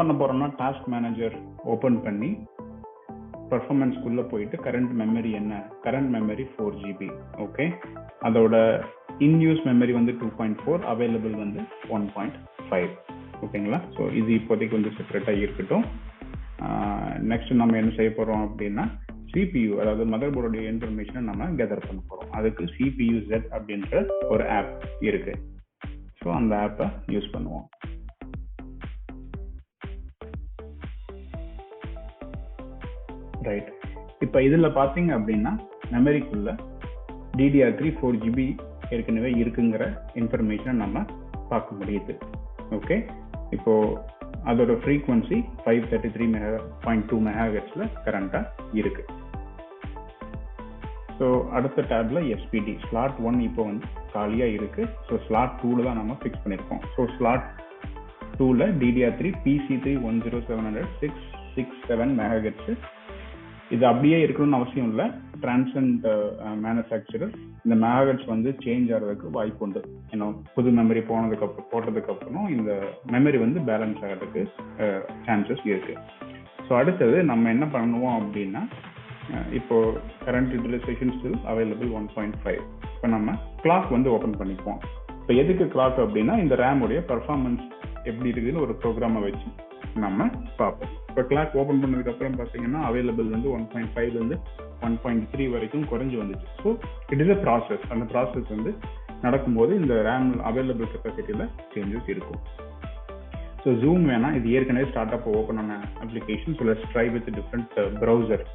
பண்ண போகிறோம்னா task manager open பண்ணி பர்ஃபார்மன்ஸ்குள்ளே போயிட்டு கரண்ட் மெமரி என்ன, கரண்ட் மெமரி 4 GB. ஓகே, அதோட இன்யூஸ் மெமரி வந்து 2.4, அவைலபிள் வந்து 1.5. ஓகேங்களா? ஸோ இது இப்போதைக்கு வந்து செப்பரேட்டாக இருக்கட்டும். நெக்ஸ்ட் நம்ம என்ன செய்ய போகிறோம் அப்படின்னா CPU, அதாவது மதர் போர்டுடைய இன்ஃபர்மேஷனை நம்ம கெதர் பண்ண போகிறோம். அதுக்கு CPU-Z அப்படின்ற ஒரு ஆப் இருக்கு. ஸோ அந்த ஆப்பை யூஸ் பண்ணுவோம். ரைட், இப்போ இதில் பார்த்தீங்க அப்படின்னா மெமரிக்குள்ள DDR3 4 GB ஏற்கனவே இருக்குங்கிற இன்ஃபர்மேஷனை நம்ம பார்க்க முடியுது. ஓகே, இப்போ அதோட ஃப்ரீக்வன்சி 533.2 MHz கரண்டாக இருக்கு. ஸோ அடுத்த டேப்ல SPD ஸ்லாட் 1 இப்போ வந்து காலியாக இருக்கு. ஸோ ஸ்லாட் 2ல தான் நம்ம ஃபிக்ஸ் பண்ணியிருக்கோம். ஸோ ஸ்லாட் 2ல DDR3 PC3 1070667 MHz. இது அப்படியே இருக்கணும்னு அவசியம் இல்லை. டிரான்சென்ட் மேனுஃபேக்சரர் இந்த மெகாஹெர்ட்ஸ் வந்து சேஞ்ச் ஆகிறதுக்கு வாய்ப்பு உண்டு. ஏன்னா புது மெமரி போட்டதுக்கு அப்புறம் இந்த மெமரி வந்து பேலன்ஸ் ஆகிறதுக்கு சான்சஸ் இருக்கு. ஸோ அடுத்தது நம்ம என்ன பண்ணுவோம் அப்படின்னா, இப்போ கரண்ட் யூட்டிலைசேஷன் ஸ்டில் அவைலபிள் 1.5. இப்போ நம்ம கிளாக் வந்து ஓப்பன் பண்ணிப்போம். இப்போ எதுக்கு கிளாக் அப்படின்னா, இந்த ரேமுடைய பர்ஃபார்மன்ஸ் எப்படி இருக்குதுன்னு ஒரு ப்ரோக்ராமை வச்சு நம்ம பார்ப்போம். இப்போ கிளாக் ஓப்பன் பண்ணதுக்கு அப்புறம் பார்த்தீங்கன்னா அவைலபிள் வந்து 1.5லேருந்து 1.3 வரைக்கும் குறைஞ்சி வந்துச்சு. So it is a process. அந்த ப்ராசஸ் வந்து நடக்கும்போது இந்த ரேம் அவைலபிள் கெப்பாசிட்டியில் சேஞ்சஸ் இருக்கும். ஸோ ஜூம் வேணா, இது ஏற்கனவே ஸ்டார்ட் அப் ஓப்பன் ஆன application. So let's try with different browser.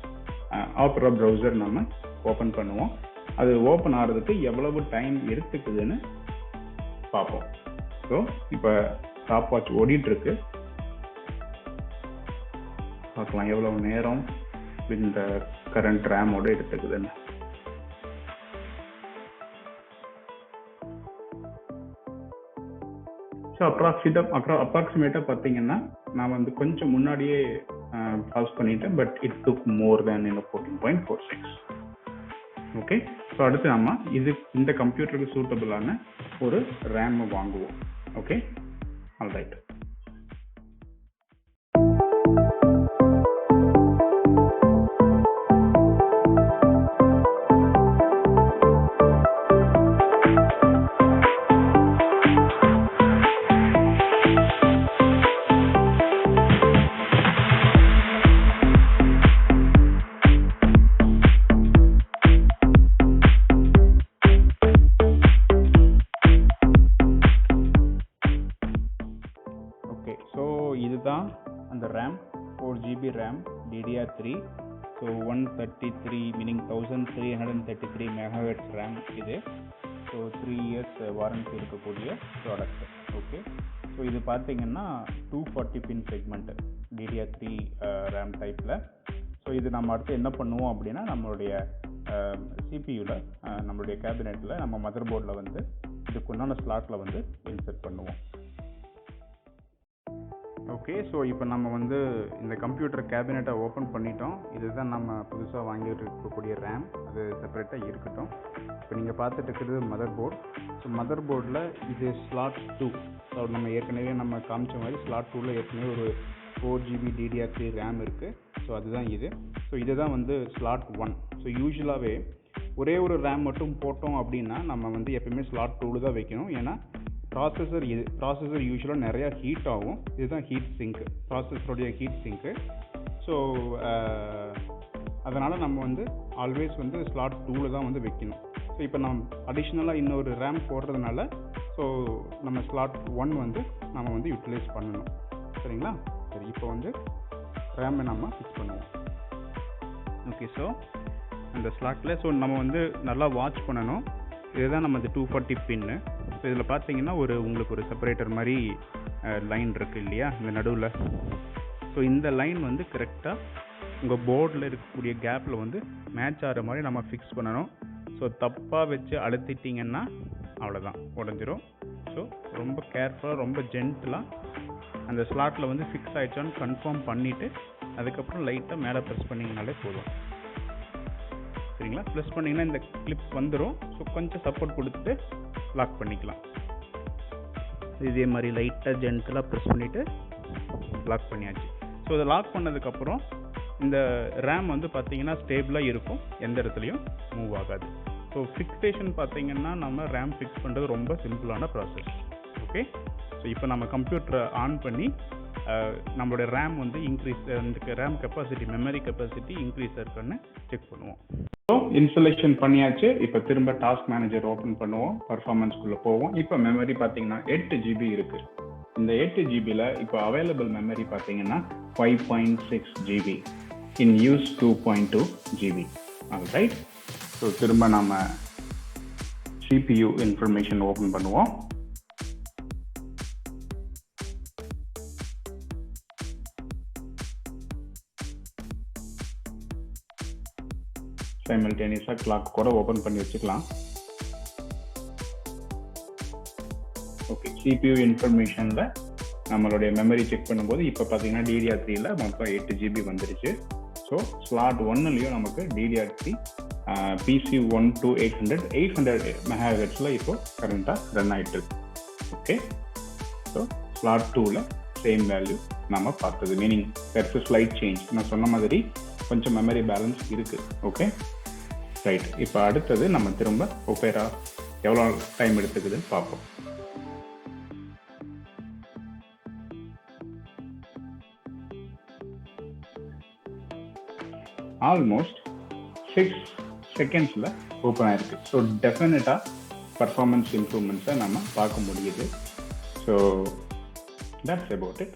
Opera browser நம்ம ஓப்பன் பண்ணுவோம். அது ஓப்பன் ஆகிறதுக்கு எவ்வளவு டைம் எடுத்துக்குதுன்னு பார்ப்போம். ஸோ இப்போ ஸ்டாப் வாட்ச் ஓடிட்டு இருக்கு. பார்க்கலாம் எவ்வளவு நேரம் இந்த கரண்ட் ரேமோட எடுத்துக்குதுன்னு. ஸோ அப்ராக்சிமேட்டாக பார்த்தீங்கன்னா நான் வந்து கொஞ்சம் முன்னாடியே பாஸ் பண்ணிட்டேன். But it took more than 14.46. Okay, so அடுத்து நம்ம இந்த கம்ப்யூட்டருக்கு சூட்டபிளான ஒரு ரேம் வாங்குவோம். Okay, alright. இதுதான் அந்த RAM, 4 GB RAM DDR3. So 133 meaning 1333 MHz RAM இது. ஸோ 3 years வாரண்டி இருக்கக்கூடிய ப்ராடக்ட். ஓகே, ஸோ இது பார்த்தீங்கன்னா 240 பின் செக்மெண்ட் DDR3 ரேம் டைப்பில். ஸோ இது நம்ம அடுத்து என்ன பண்ணுவோம் அப்படின்னா, நம்மளுடைய சிபியூவில் நம்மளுடைய கேபினெட்டில் நம்ம மதர் போர்டில் வந்து இதுக்குண்டான ஸ்லாட்டில் வந்து இன்செர்ட் பண்ணுவோம். ஓகே, ஸோ இப்போ நம்ம வந்து இந்த கம்ப்யூட்டர் கேபினெட்டை ஓப்பன் பண்ணிட்டோம். இதுதான் நம்ம புதுசாக வாங்கிட்டு இருக்கக்கூடிய ரேம். அது செப்பரேட்டாக இருக்கட்டும். இப்போ நீங்கள் பார்த்துட்டு இருக்கிறது மதர் போர்டு. ஸோ மதர் போர்டில் இது ஸ்லாட் 2. ஸோ நம்ம ஏற்கனவே நம்ம காமிச்ச மாதிரி ஸ்லாட் 2ல் ஏற்கனவே ஒரு 4 GB DDR3 ரேம் இருக்குது. ஸோ அதுதான் இது. ஸோ இதுதான் வந்து ஸ்லாட் 1. ஸோ யூஸ்வலாகவே ஒரே ஒரு ரேம் மட்டும் போட்டோம் அப்படின்னா நம்ம வந்து எப்பயுமே ஸ்லாட் 2ல் தான் வைக்கணும். ஏன்னா ப்ராசஸர் யூஸ்வலாக நிறையா ஹீட் ஆகும். இதுதான் ஹீட் சிங்க்கு, ப்ராசஸருடைய ஹீட் சிங்க்கு. ஸோ அதனால் நம்ம வந்து ஆல்வேஸ் வந்து ஸ்லாட் 2ல் தான் வந்து வைக்கணும். ஸோ இப்போ நம்ம அடிஷ்னலாக இன்னொரு ரேம் போடுறதுனால ஸோ நம்ம ஸ்லாட் 1 வந்து நம்ம வந்து யூட்டிலைஸ் பண்ணணும். சரிங்களா? சரி, இப்போ வந்து ரேமை நம்ம ஃபிக்ஸ் பண்ணுவோம். ஓகே, ஸோ அந்த ஸ்லாட்டில் ஸோ நம்ம வந்து நல்லா வாட்ச் பண்ணணும். இதுதான் நம்ம இந்த 240 பின்னு. ஸோ இதில் பார்த்தீங்கன்னா உங்களுக்கு ஒரு செப்பரேட்டர் மாதிரி லைன் இருக்குது இல்லையா, இந்த நடுவில். ஸோ இந்த லைன் வந்து கரெக்டாக உங்கள் போர்டில் இருக்கக்கூடிய கேப்பில் வந்து மேட்ச் ஆகிற மாதிரி நம்ம ஃபிக்ஸ் பண்ணணும். ஸோ தப்பாக வச்சு அழுத்திட்டிங்கன்னா அவ்வளோதான், உடஞ்சிரும். ஸோ ரொம்ப கேர்ஃபுல்லாக ரொம்ப ஜென்டிலாக அந்த ஸ்லாட்டில் வந்து ஃபிக்ஸ் ஆகிடுச்சான்னு கன்ஃபார்ம் பண்ணிவிட்டு அதுக்கப்புறம் லைட்டாக மேலே ப்ரெஸ் பண்ணிங்கனாலே போதும். சரிங்களா? ப்ரெஸ் பண்ணிங்கன்னா இந்த கிளிப் வந்துடும். ஸோ கொஞ்சம் சப்போர்ட் கொடுத்துட்டு லாக் பண்ணிக்கலாம். இதே மாதிரி லைட்டாக ஜென்டிலாக ப்ரெஸ் பண்ணிவிட்டு லாக் பண்ணியாச்சு. ஸோ இதை லாக் பண்ணதுக்கப்புறம் இந்த ரேம் வந்து பார்த்தீங்கன்னா ஸ்டேபிளாக இருக்கும், எந்த இடத்துலையும் மூவ் ஆகாது. ஸோ ஃபிக்ஸேஷன் பார்த்தீங்கன்னா நம்ம ரேம் ஃபிக்ஸ் பண்ணுறது ரொம்ப சிம்பிளான ப்ராசஸ். ஓகே, ஸோ இப்போ நம்ம கம்ப்யூட்டரை ஆன் பண்ணி நம்மளோட ரேம் வந்து இன்க்ரீஸ், அந்த RAM capacity, memory capacity increase இருக்குன்னு செக் பண்ணுவோம். ஸோ இன்ஸ்டலேஷன் பண்ணியாச்சு. இப்போ திரும்ப டாஸ்க் மேனேஜர் ஓப்பன் பண்ணுவோம், பர்ஃபார்மன்ஸ்குள்ளே போவோம். இப்போ மெமரி பார்த்தீங்கன்னா 8 GB இருக்குது. இந்த 8 GBயில் இப்போ அவைலபிள் மெமரி பார்த்தீங்கன்னா 5.6 GB, இன் யூஸ் 2.2 GB. ரைட். ஸோ திரும்ப நம்ம CPU இன்ஃபர்மேஷன் ஓப்பன் பண்ணுவோம். சைமல்டேனியஸாக கிளாக் கூட ஓப்பன் பண்ணி வச்சுக்கலாம். ஓகே, CPU இன்ஃபர்மேஷனில் நம்மளுடைய மெமரி செக் பண்ணும்போது இப்போ பார்த்தீங்கன்னா DDR3ல மொத்தம் 8 GB வந்துருச்சு. ஸோ ஸ்லாட் 1லையும் நமக்கு DDR3 PC12800 MHz இப்போ கரண்ட்டாக ரன் ஆகிட்டு இருக்கு. ஓகே, ஸோ ஸ்லாட் 2ல் சேம் வேல்யூ நம்ம பார்த்தது, meaning there's a slight change. நான் சொன்ன மாதிரி கொஞ்சம் மெமரி பேலன்ஸ் இருக்குது. Okay, right. இப்போ அடுத்தது நம்ம திரும்ப ஒபேரா எவ்வளோ டைம் எடுத்துக்குதுன்னு பார்ப்போம். ஆல்மோஸ்ட் 6 செகண்ட்ஸில் ஓப்பன் ஆயிருக்கு. ஸோ டெஃபினட்டாக பர்ஃபார்மன்ஸ் இம்ப்ரூவ்மெண்ட்ஸை நம்ம பார்க்க முடியுது. So that's about it.